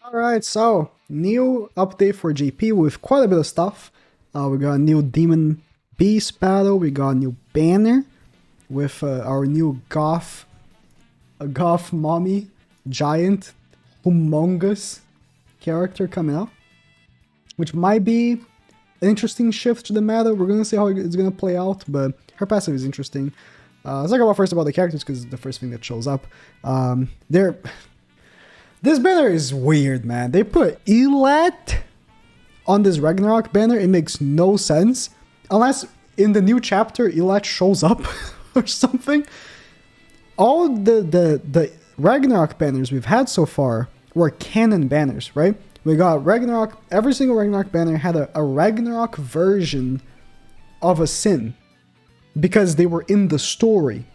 Alright, so new update for GP with quite a bit of stuff. We got a new Demon Beast battle, we got a new banner with our new Goth mommy, giant, humongous character coming out, which might be an interesting shift to the meta. We're gonna see how it's gonna play out, but her passive is interesting. Let's talk about first about the characters because it's the first thing that shows up. This banner is weird, man. They put Elat on this Ragnarok banner. It makes no sense. Unless in the new chapter, Elat shows up or something. All the Ragnarok banners we've had so far were canon banners, right? We got Ragnarok. Every single Ragnarok banner had a Ragnarok version of a sin because they were in the story.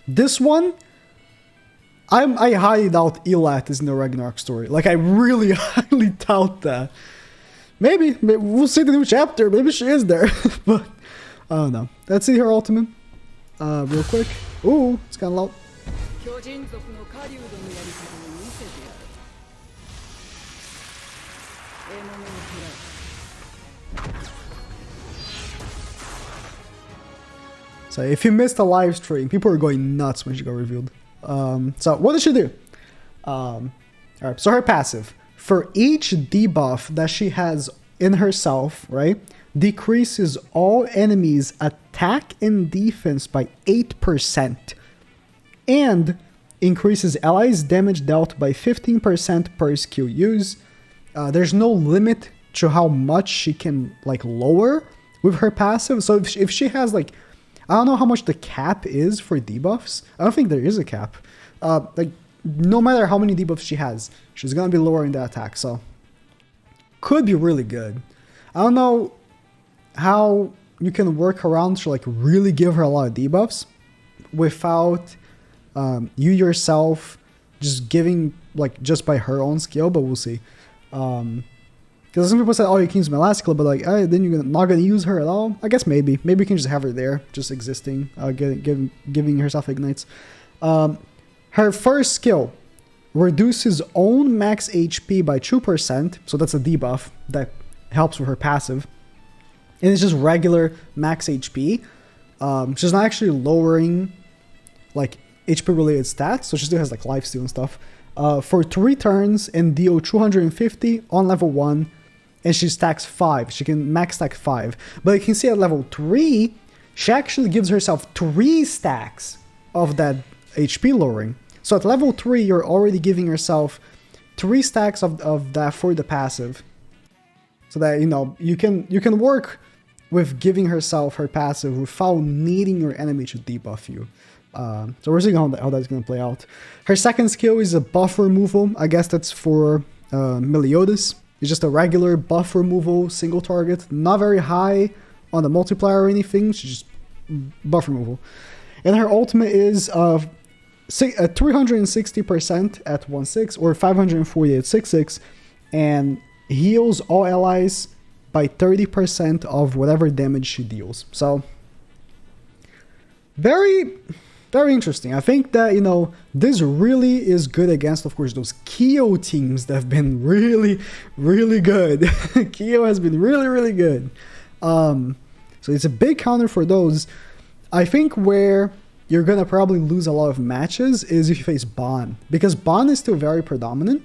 This one, I highly doubt Elat is in the Ragnarok story. Like, I really highly doubt that. Maybe we'll see the new chapter. Maybe she is there. But, I don't know. Let's see her ultimate. Real quick. Ooh, it's kind of loud. So if you missed a live stream, people are going nuts when she got revealed. So what does she do? Alright, so her passive. For each debuff that she has in herself, right, decreases all enemies' attack and defense by 8%. And increases allies' damage dealt by 15% per skill use. There's no limit to how much she can, like, lower with her passive. So if she has, like, I don't know how much the cap is for debuffs. I don't think there is a cap. Like, no matter how many debuffs she has, she's gonna be lowering the attack, so could be really good. I don't know how you can work around to, like, really give her a lot of debuffs without you yourself just giving, like, just by her own skill, but we'll see. Because some people say, oh, you can use Melascula, but, like, then you're not going to use her at all? I guess maybe. Maybe you can just have her there, just existing, giving herself ignites. Her first skill reduces own max HP by 2%, so that's a debuff that helps with her passive. And it's just regular max HP. She's not actually lowering, like, HP-related stats, so she still has, like, lifesteal and stuff. For 3 turns and deal 250 on level 1, and she stacks 5. She can max stack 5. But you can see at level 3, she actually gives herself 3 stacks of that HP lowering. So at level 3, you're already giving yourself 3 stacks of that for the passive. So that, you know, you can work with giving herself her passive without needing your enemy to debuff you. So we're seeing how that's going to play out. Her second skill is a buff removal. I guess that's for Meliodas. It's just a regular buff removal, single target. Not very high on the multiplier or anything. She's just buff removal. And her ultimate is 360% at 1/6 or 540 at 6/6, and heals all allies by 30% of whatever damage she deals. So very interesting. I think that, you know, this really is good against, of course, those Kyo teams that have been really, really good. Kyo has been really, really good. So it's a big counter for those. I think where you're going to probably lose a lot of matches is if you face Ban, because Ban is still very predominant.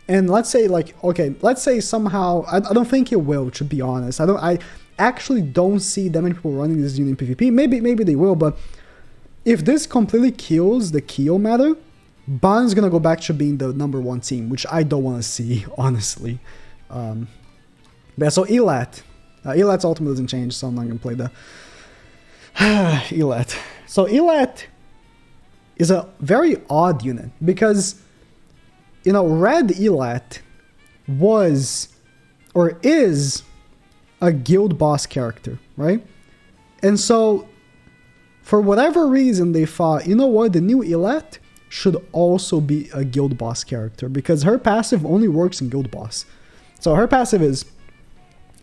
And let's say, like, okay, let's say somehow, I don't think it will, to be honest. I actually don't see that many people running this unit in PvP. Maybe they will, but if this completely kills the Kyo meta, Ban is going to go back to being the #1 team, which I don't want to see, honestly. But so Elat. Elat's ultimate doesn't change, so I'm not going to play the Elat. So Elat is a very odd unit because, you know, Red Elat was or is a guild boss character, right? And so for whatever reason, they thought, you know what, the new Elat should also be a guild boss character because her passive only works in guild boss. So her passive is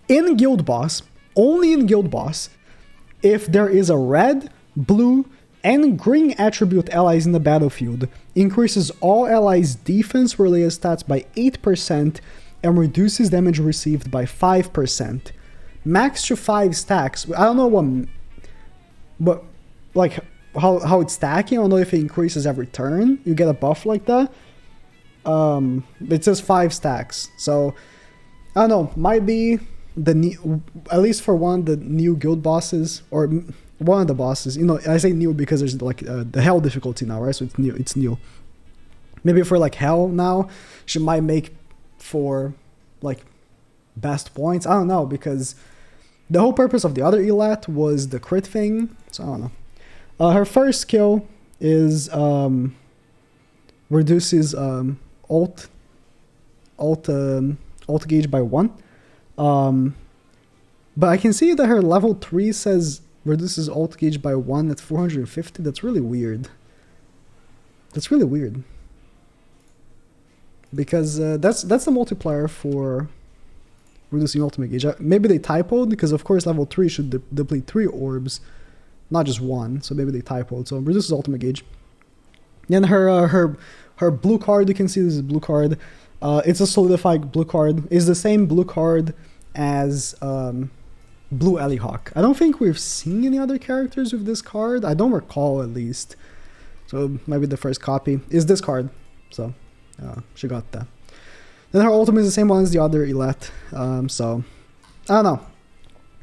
in guild boss, only in guild boss, if there is a red, blue, and green attribute allies in the battlefield. Increases all allies' defense-related stats by 8% and reduces damage received by 5%. Max to 5 stacks. I don't know what like how it's stacking. I don't know if it increases every turn. You get a buff like that. It says 5 stacks. So I don't know. Might be the new, at least for one of the new guild bosses, or one of the bosses. You know, I say new because there's like the hell difficulty now, right? So it's new. It's new. Maybe for like hell now, she might make for like best points. I don't know, because the whole purpose of the other Elat was the crit thing. So I don't know. Her first skill is reduces ult gauge by 1. But I can see that her level 3 says reduces ult gauge by 1 at 450. That's really weird. That's really weird. Because that's the multiplier for reducing ultimate gauge. Maybe they typoed, because of course level 3 should deplete 3 orbs, not just 1. So maybe they typoed. So reduces ultimate gauge. Then her blue card, you can see this is a blue card. It's a solidified blue card. It's the same blue card as Blue Alley Hawk. I don't think we've seen any other characters with this card. I don't recall, at least. So maybe the first copy is this card. So she got that. Then her ultimate is the same one as the other Elat. So I don't know.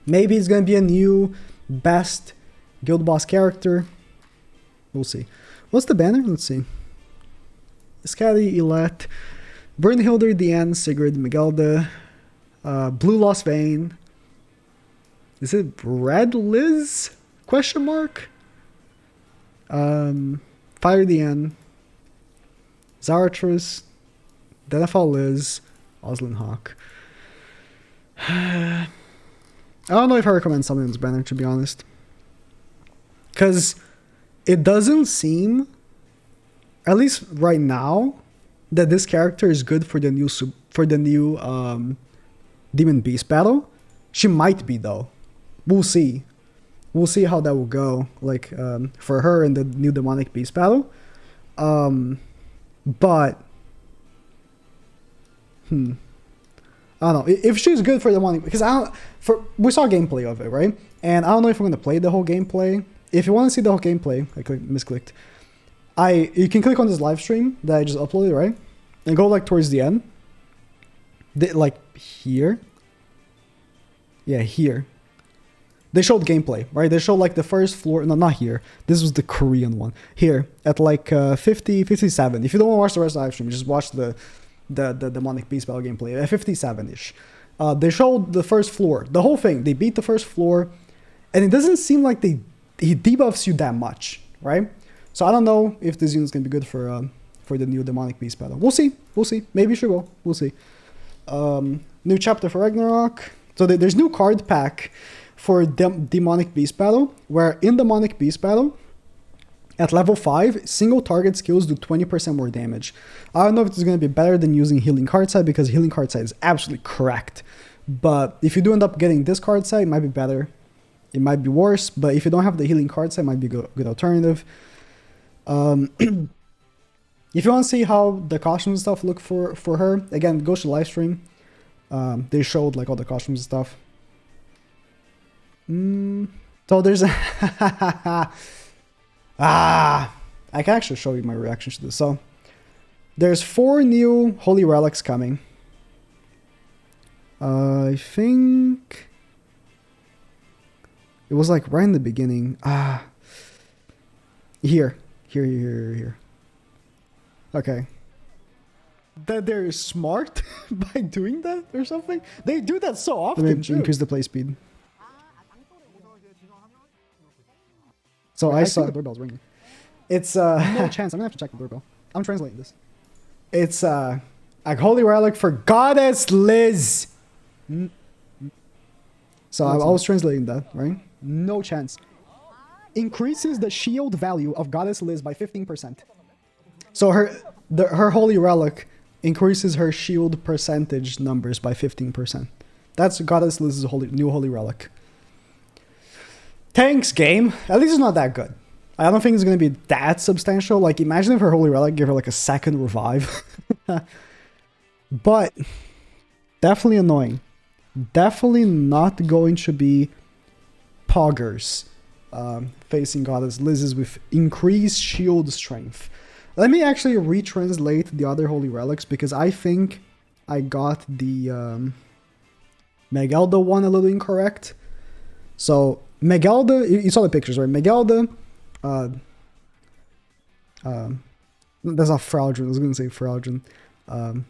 Maybe it's gonna be a new best guild boss character. We'll see. What's the banner? Let's see. Scally, Elat, Brynhilder, Diane, Sigrid, Megeldon, Blue Lost Vein. Is it Red Liz? Question mark? Fire Diane, Zarathus, Denethal Liz, Oslin Hawk. I don't know if I recommend something in this banner, to be honest. Because it doesn't seem, at least right now, that this character is good for the new Demon Beast battle. She might be, though. We'll see. We'll see how that will go, like for her in the new Demonic Beast battle. But I don't know if she's good for Demonic, because we saw gameplay of it, right? And I don't know if we're gonna play the whole gameplay. If you want to see the whole gameplay, I misclicked. You can click on this live stream that I just uploaded, right? And go like towards the end. Like here. Yeah, here. They showed gameplay, right? They showed like the first floor. No, not here. This was the Korean one. Here at like 50, 57. If you don't want to watch the rest of the live stream, just watch the Demonic Beast battle gameplay at 57-ish. They showed the first floor, the whole thing. They beat the first floor, and it doesn't seem like he debuffs you that much, right? So I don't know if this unit's gonna be good for the new Demonic Beast battle. We'll see. We'll see. Maybe she will. We'll see. New chapter for Ragnarok. So there's new card pack for Demonic Beast battle, where in Demonic Beast battle, at level 5, single target skills do 20% more damage. I don't know if it's going to be better than using Healing Card Set, because Healing Card Set is absolutely cracked. But if you do end up getting this card set, it might be better. It might be worse, but if you don't have the Healing Card Set, it might be a good alternative. If you want to see how the costumes and stuff look for her, again, go to the live stream. They showed like all the costumes and stuff. So there's a I can actually show you my reaction to this. So there's 4 new Holy Relics coming. I think it was like right in the beginning. Here. Okay. That they're smart by doing that or something. They do that so often. Let me increase the play speed. So I saw the doorbell's ringing. It's no chance. I'm gonna have to check the doorbell. I'm translating this. It's a Holy Relic for Goddess Liz. So I was translating that, right? No chance. Increases the shield value of Goddess Liz by 15%. So her Holy Relic increases her shield percentage numbers by 15%. That's Goddess Liz's new Holy Relic. Thanks, game. At least it's not that good. I don't think it's going to be that substantial. Like, imagine if her Holy Relic gave her like a second revive. But definitely annoying. Definitely not going to be poggers facing Goddess Liz's with increased shield strength. Let me actually retranslate the other Holy Relics, because I think I got the Megeldon one a little incorrect. So Megeldon, you saw the pictures, right? Megeldon, that's not Fraudulent, I was going to say Fraudulent. I'm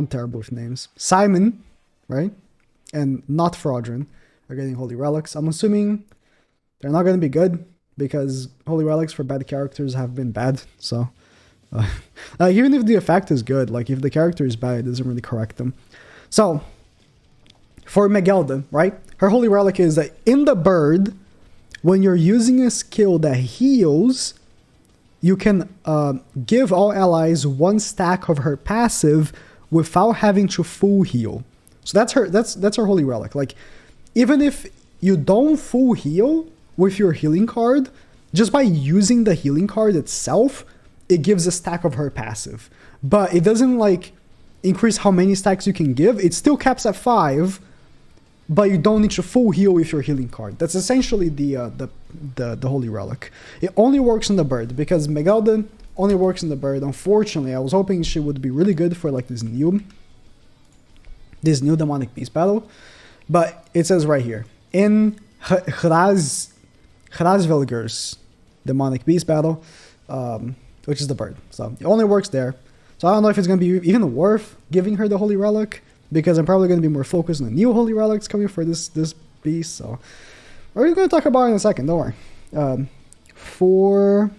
terrible with names. Simon, right? And not Fraudulent are getting Holy Relics. I'm assuming they're not going to be good, because Holy Relics for bad characters have been bad. So even if the effect is good, like if the character is bad, it doesn't really correct them. So for Megeldon, right? Her Holy Relic is that in the bird, when you're using a skill that heals, you can give all allies 1 stack of her passive without having to full heal. So that's her Holy Relic. Like, even if you don't full heal with your healing card, just by using the healing card itself, it gives a stack of her passive. But it doesn't like increase how many stacks you can give. It still caps at 5, but you don't need to full heal with your healing card. That's essentially the Holy Relic. It only works in the bird, because Megeldon only works in the bird. Unfortunately, I was hoping she would be really good for like this new demonic beast battle, but it says right here in Hrasvelger's demonic beast battle, which is the bird. So it only works there. So I don't know if it's going to be even worth giving her the Holy Relic, because I'm probably going to be more focused on the new Holy Relics coming for this beast. So we're going to talk about it in a second, don't worry. For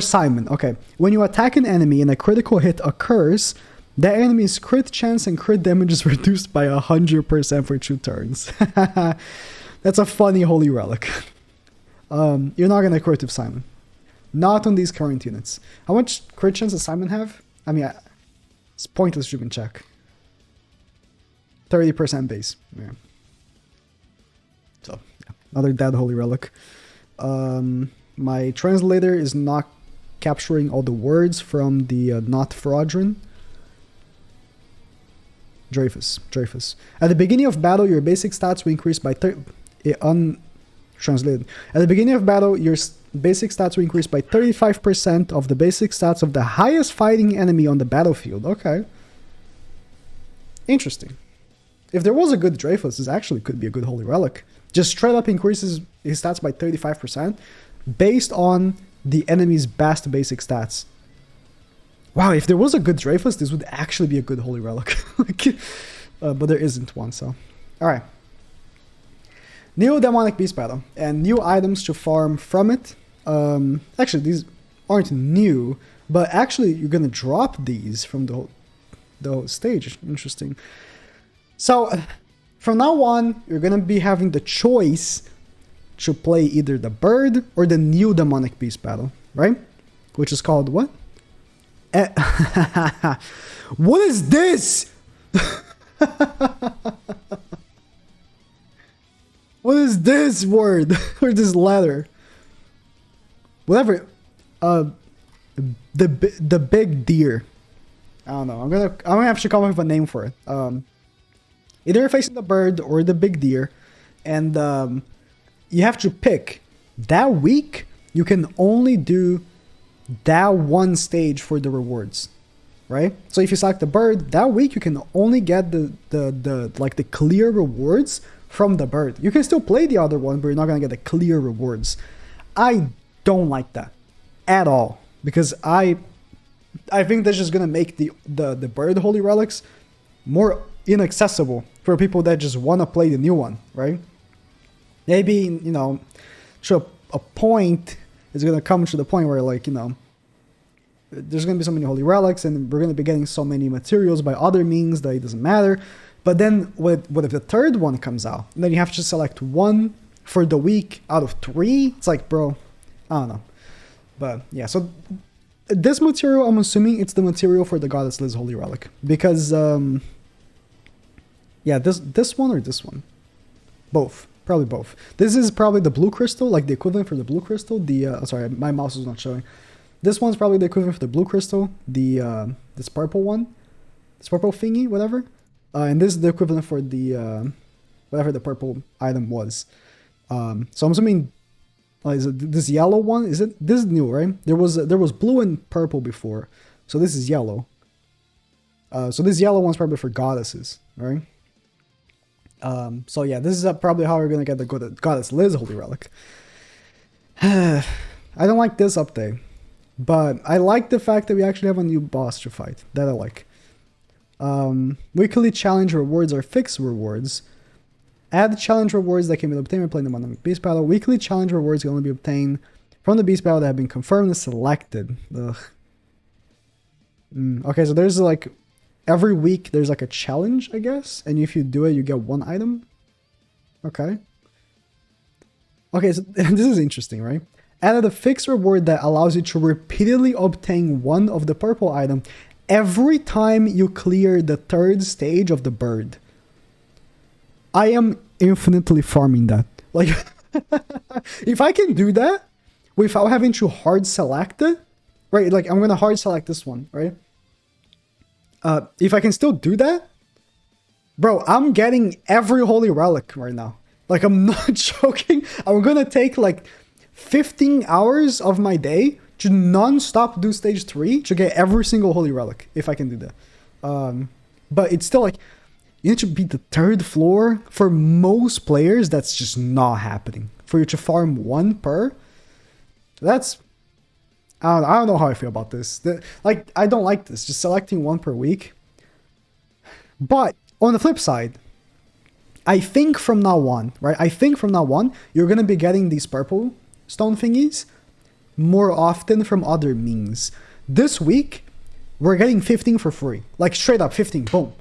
Simon, okay. When you attack an enemy and a critical hit occurs, that enemy's crit chance and crit damage is reduced by 100% for 2 turns. That's a funny Holy Relic. You're not going to crit with Simon. Not on these current units. How much crit chance does Simon have? I mean, it's pointless to even check. 30% base. Yeah. So, yeah. Another dead Holy Relic. My translator is not capturing all the words from the not fraudulent. Dreyfus. At the beginning of battle, your basic stats will increase by untranslated. At the beginning of battle, your basic stats will increase by 35% of the basic stats of the highest fighting enemy on the battlefield. Okay. Interesting. If there was a good Dreyfus, this actually could be a good Holy Relic. Just straight up increases his stats by 35% based on the enemy's best basic stats. Wow, if there was a good Dreyfus, this would actually be a good Holy Relic. But there isn't one, so. Alright. New Demonic Beast Battle. And new items to farm from it. Actually, these aren't new, but actually you're going to drop these from the whole stage. Interesting. So, from now on, you're going to be having the choice to play either the bird or the new Demonic Beast Battle, right? Which is called what? What is this? What is this word? Or this letter? Whatever. The big deer. I don't know. I'm gonna have to come up with a name for it. Either you're facing the bird or the big deer, and you have to pick. That week, you can only do that one stage for the rewards, right? So if you select the bird, that week you can only get the clear rewards from the bird. You can still play the other one, but you're not gonna get the clear rewards. I don't like that at all, because I think that's just gonna make the bird Holy Relics more inaccessible for people that just want to play the new one, right? Maybe, you know, to a point, it's going to come to the point where, like, you know, there's going to be so many Holy Relics and we're going to be getting so many materials by other means that it doesn't matter. But then what if the third one comes out? And then you have to select one for the week out of 3? It's like, bro, I don't know. But yeah, so this material, I'm assuming it's the material for the Goddess Liz Holy Relic. Because, yeah, this one or this one? Both. Probably both. This is probably the blue crystal, like the equivalent for the blue crystal. Sorry, my mouse is not showing. This one's probably the equivalent for the blue crystal. This purple one, this purple thingy, whatever. And this is the equivalent for the whatever the purple item was. So I'm assuming is it this yellow one? This is new, right? There was blue and purple before, so this is yellow. So this yellow one's probably for goddesses, right? So yeah, this is probably how we're gonna get the Goddess Liz Holy Relic. I don't like this update, but I like the fact that we actually have a new boss to fight. That I like. Weekly challenge rewards are fixed rewards. Add challenge rewards that can be obtained by playing the Dynamic Beast Battle. Weekly challenge rewards can only be obtained from the Beast Battle that have been confirmed and selected. Ugh. Okay, so there's like every week there's like a challenge, I guess, and if you do it, you get one item. Okay. Okay, so this is interesting, right? Added a fixed reward that allows you to repeatedly obtain one of the purple item every time you clear the 3rd stage of the bird. I am infinitely farming that. Like, if I can do that without having to hard select it, right? Like, I'm gonna hard select this one, right? If I can still do that, bro, I'm getting every holy relic right now. Like, I'm not joking. I'm gonna take like 15 hours of my day to non-stop do stage 3 to get every single holy relic, if I can do that. But it's still like, you need to beat the 3rd floor. For most players, that's just not happening. For you to farm 1 per, that's... I don't know how I feel about this. Like, I don't like this, just selecting 1 per week. But, on the flip side, I think from now on, right? I think from now on, you're going to be getting these purple stone thingies more often from other means. This week, we're getting 15 for free. Like, straight up 15, boom.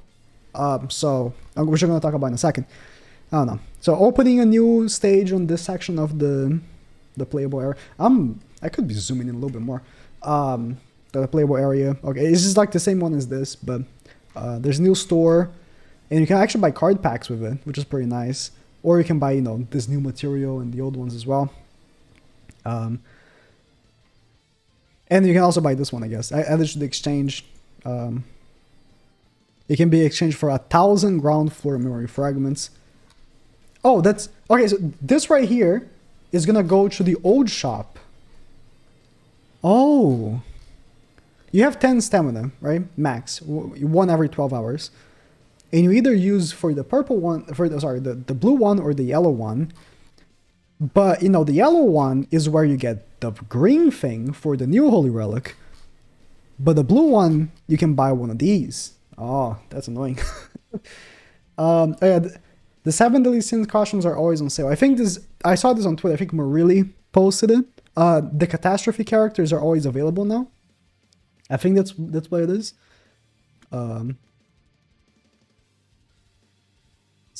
So, which I'm going to talk about in a second. I don't know. So, opening a new stage on this section of the playable area. I could be zooming in a little bit more. The playable area. Okay, it's just like the same one as this, but there's a new store. And you can actually buy card packs with it, which is pretty nice. Or you can buy, you know, this new material and the old ones as well. And you can also buy this one, I guess. I added to the exchange. It can be exchanged for 1,000 ground floor memory fragments. Oh, that's... Okay, so this right here is gonna go to the old shop. Oh. You have 10 stamina, right? Max. 1 every 12 hours. And you either use for the purple one... the blue one or the yellow one. But, you know, the yellow one is where you get the green thing for the new Holy Relic. But the blue one, you can buy one of these. Oh, that's annoying. Oh yeah, the 7 Deadly Sins costumes are always on sale. I think this... I saw this on Twitter. I think Marilli posted it. The Catastrophe characters are always available now. I think that's what it is. So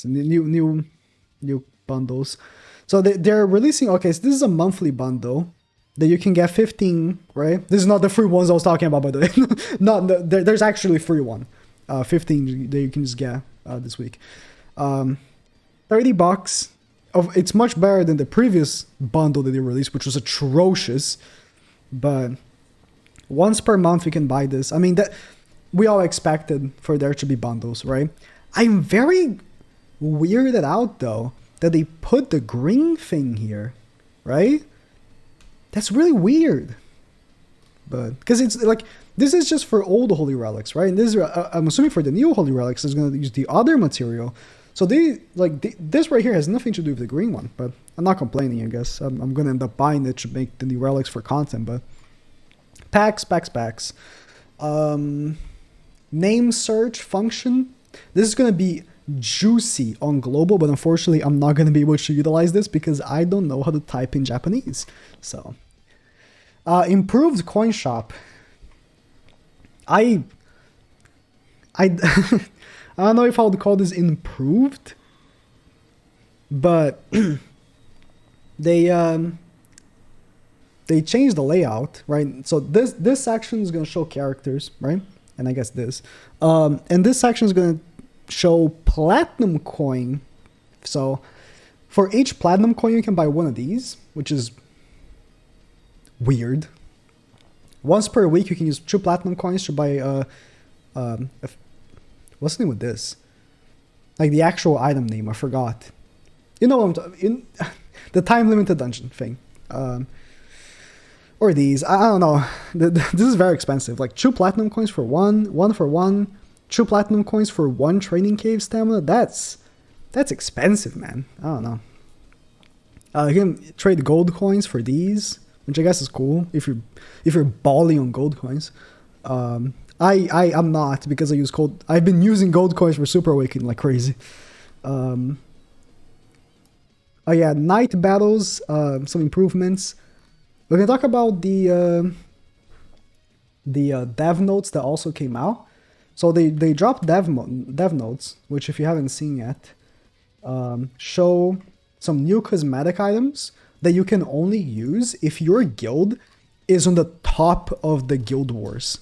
new bundles. So they're releasing... Okay, so this is a monthly bundle that you can get 15, right? This is not the free ones I was talking about, by the way. There's actually a free one. 15 that you can just get this week. $30. It's much better than the previous bundle that they released, which was atrocious. But once per month you can buy this. I mean, that we all expected for there to be bundles, right? I'm very weirded out though that they put the green thing here, right? That's really weird. But because it's like, this is just for old Holy Relics, right? And this is, I'm assuming for the new Holy Relics is going to use the other material. So this right here has nothing to do with the green one, but I'm not complaining, I guess. I'm going to end up buying it to make the new relics for content, but packs. Name search function. This is going to be juicy on global, but unfortunately I'm not going to be able to utilize this because I don't know how to type in Japanese. So, improved coin shop. I don't know if I would call this improved, but they changed the layout, right? So this section is going to show characters, right? And I guess this. And this section is going to show platinum coin. So For each platinum coin, you can buy one of these, which is weird. Once per week, you can use 2 platinum coins to buy what's the name with this? Like the actual item name, I forgot. You know what I'm talking, the time limited dungeon thing. Or these, I don't know. This is very expensive. Like 2 platinum coins for one for one, 2 platinum coins for 1 training cave stamina. That's expensive, man. I don't know. You can trade gold coins for these, which I guess is cool if you're balling on gold coins. I'm not, because I use gold. I've been using gold coins for Super Awakening like crazy. Oh yeah, night battles, some improvements. We can talk about the dev notes that also came out. So they dropped dev notes, which if you haven't seen yet, show some new cosmetic items that you can only use if your guild is on the top of the guild wars.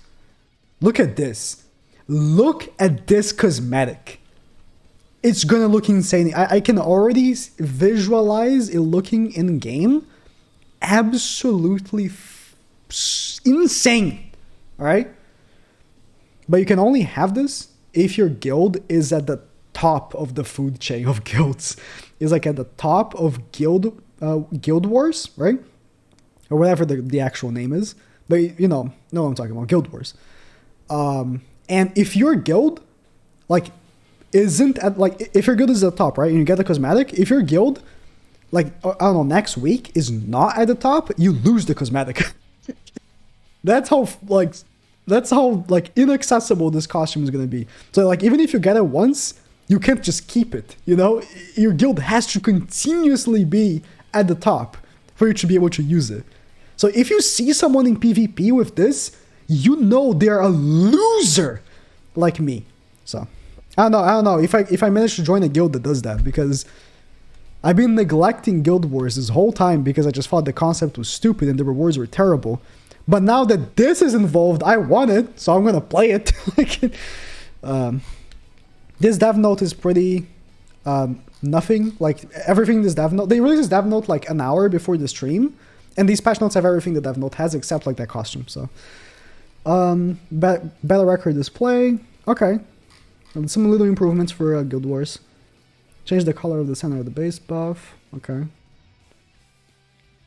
Look at this. Look at this cosmetic. It's gonna look insane. I can already visualize it looking in game absolutely insane. All right, but you can only have this if your guild is at the top of the food chain of guilds. Is like at the top of guild wars, right? Or whatever the actual name is. But you know what I'm talking about, guild wars. And if your guild like isn't at, like, if your guild is at the top, right, and you get the cosmetic, if your guild, like, I don't know, next week is not at the top, you lose the cosmetic. That's how inaccessible this costume is gonna be. So like, even if you get it once, you can't just keep it, you know? Your guild has to continuously be at the top for you to be able to use it. So if you see someone in PvP with this, you know they're a loser like me. So I don't know if I manage to join a guild that does that, because I've been neglecting Guild Wars this whole time because I just thought the concept was stupid and the rewards were terrible. But now that this is involved, I want it, so I'm gonna play it. This dev note is pretty nothing. Like everything in this dev note, they released this dev note like an hour before the stream, and these patch notes have everything the dev note has except like that costume. So battle record display, okay, and some little improvements for Guild Wars. Change the color of the center of the base buff, okay.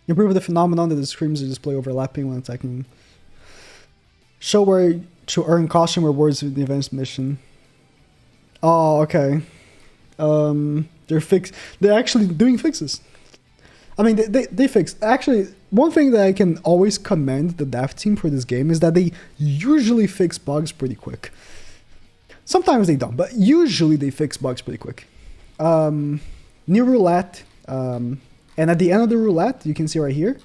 Improve the phenomenon that the screens display overlapping when attacking. Show where to earn costume rewards with the events mission. Oh, okay. They're actually doing fixes. I mean, they fixed. Actually, one thing that I can always commend the dev team for this game is that they usually fix bugs pretty quick. Sometimes they don't, but usually they fix bugs pretty quick. New roulette, and at the end of the roulette, you can see right here,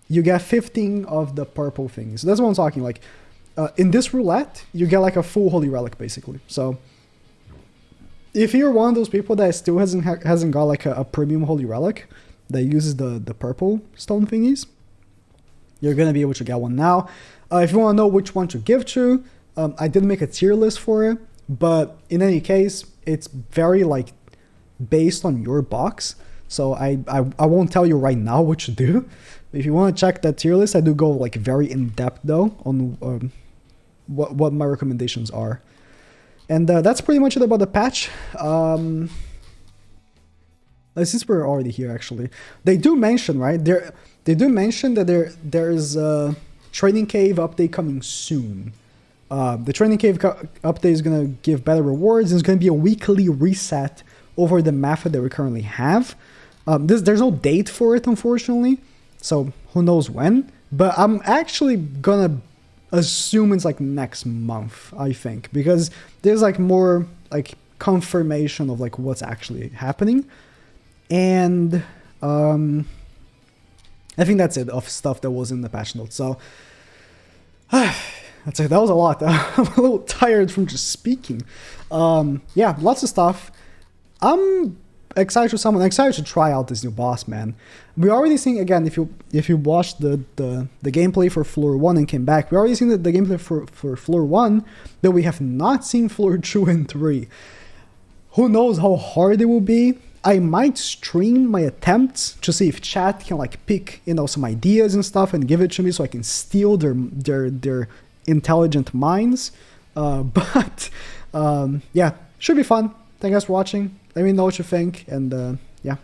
you get 15 of the purple things. So that's what I'm talking, like, in this roulette, you get like a full Holy Relic, basically. So if you're one of those people that still hasn't got like a premium Holy Relic that uses the purple stone thingies, you're gonna be able to get one now. If you want to know which one to give to, I did make a tier list for it, but in any case, it's very like based on your box. So I won't tell you right now what to do. If you want to check that tier list, I do go like very in depth though on what my recommendations are. And that's pretty much it about the patch. Since we're already here, actually, they do mention, right? They do mention that there's a training cave update coming soon. The training cave update is gonna give better rewards. And it's gonna be a weekly reset over the method that we currently have. There's no date for it, unfortunately, so who knows when. But I'm actually gonna assume it's like next month, I think, because there's like more like confirmation of like what's actually happening. And I think that's it of stuff that was in the patch notes. So that's it. That was a lot. I'm a little tired from just speaking. Yeah, lots of stuff. I'm excited to try out this new boss, man. We already seen, again, if you watched the gameplay for floor 1 and came back, we already seen the gameplay for floor 1, but we have not seen floor 2 and 3. Who knows how hard it will be? I might stream my attempts to see if chat can like pick, you know, some ideas and stuff and give it to me so I can steal their intelligent minds. But yeah, should be fun. Thank you guys for watching. Let me know what you think, and yeah.